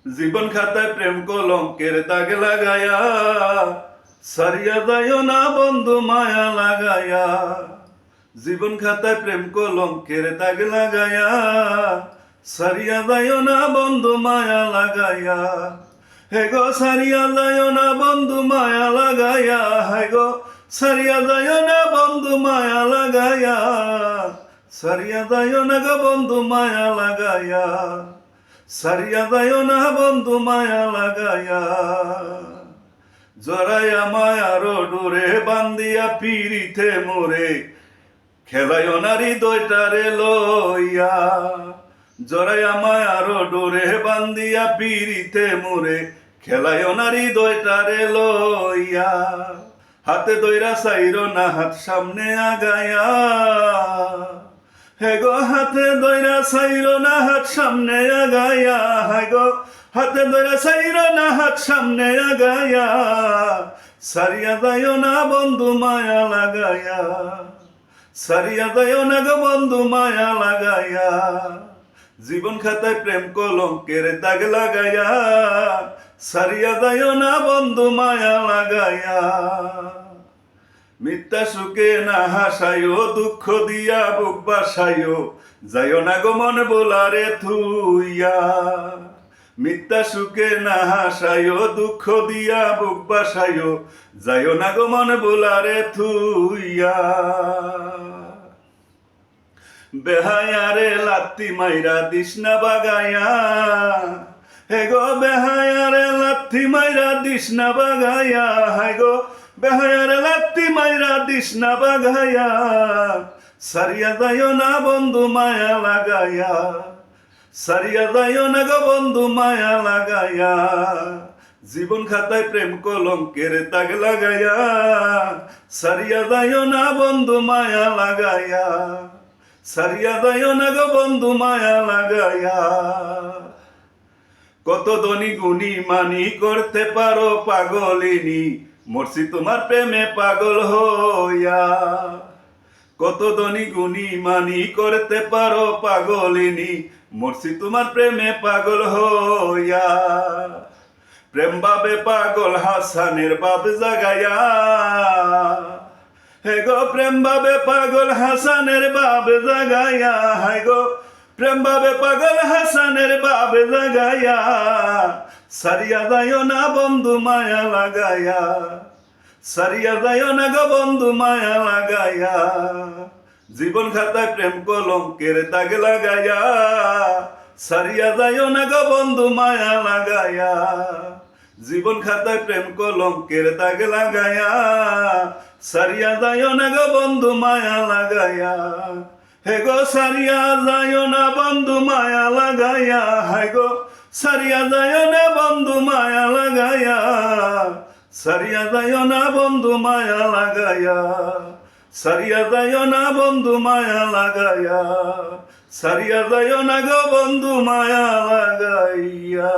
জীবন খাতায় প্রেম কলঙ্কের দাগ লাগায়া সারিয়া যাইও না বন্ধু মায়া লাগায়া। জীবন খাতায় প্রেম কলঙ্কের দাগ লাগায়া সারিয়া যাইও না বন্ধু মায়া লাগায়া। হে গো সারিয়া যাইও না বন্ধু মায়া লাগায়া, হে গো সারিয়া যাইও না বন্ধু মায়া লাগায়া, সারিয়া যাইও না গো বন্ধু মায়া লাগায়া, সারিয়া যাইও না বন্ধু মায়া লাগায়া। জড়াইয়া মায়ার ডোরে বান্দিয়া পিরিতে মোরে খেলাইও না হৃদয়টারে লইয়া। জড়াইয়া মায়ার ডোরে বান্দিয়া পিরিতে মোরে খেলাইও না হৃদয়টারে লইয়া। হাতে দইরা চাইরো না হাত সামনে আগায়া, হে গো হাতে দইরা চাইরো না হাত সামনে আগায়া, হে গো হাতে দইরা চাইরো না হাত সামনে আগায়া। সারিয়া যাইও না বন্ধু মায়া লাগায়া, সারিয়া যাইও না গো বন্ধু মায়া লাগায়া। জীবন খাতায় প্রেম কলঙ্কের দাগ লাগায়া সারিয়া যাইও না বন্ধু মায়া লাগায়া। মিথ্যা সুখে না হাসাইও, দুঃখ দিয়া বুক বাসাইও, যাইও না গো মন বোলারে থুইয়া। মিথ্যা সুখে না হাসাইও, দুঃখ দিয়া বুক বাসাইও, যাইও না গো মন বোলারে থুইয়া। বেহায়ারে লাত্তি মাইরা দিসনা বাগায়া, হে গো বেহায়ারে লাত্তি মাইরা দিসনা বাগায়া, হে গো বেহায়ারে লাত্তি মাইরা দিসনা বাগায়া। সারিয়া যাইও না বন্ধু মায়া লাগায়া, সারিয়া যাইও না গো বন্ধু মায়া লাগায়া। জীবন খাতায় প্রেম কলঙ্কের দাগ লাগায়া সারিয়া যাইও না বন্ধু মায়া লাগায়া, সারিয়া যাইও না গো বন্ধু মায়া লাগায়া। কত ধনী গুণী মানি করতে পারো পাগলিনী, মরছি তোমার প্রেমে পাগল হইয়া। কত ধনী গুণী মানি করতে পারো পাগলিনী, মরছি তোমার প্রেমে পাগল হইয়া। প্রেম বাবে পাগল হাসানের বাপ জাগায়া, হে গো প্রেম বাবে পাগল হাসানের বাপ জাগায়া, হে গো প্রেম বাবে পাগল হাসানের বাপ জাগায়া। সারিয়া যাইও না বন্ধু মায়া লাগায়া, সারিয়া যাইও না গো বন্ধু মায়া লাগায়া। জীবন খাতায় প্রেম কলঙ্কের দাগ লাগায়া সারিয়া যাইও না গো বন্ধু মায়া লাগায়া। জীবন খাতায় প্রেম কলঙ্কের দাগ লাগায়া সারিয়া যাইও না গো বন্ধু মায়া লাগায়া। হে গো সারিয়া যাইও না বন্ধু মায়া লাগায়া, হে গো সারিয়া যাইও না বন্ধু মায়া লাগায়া, সারিয়া যাইও না বন্ধু মায়া লাগায়া, সারিয়া যাইও না বন্ধু মায়া লাগায়া, সারিয়া যাইও না গো বন্ধু মায়া লাগাইয়া।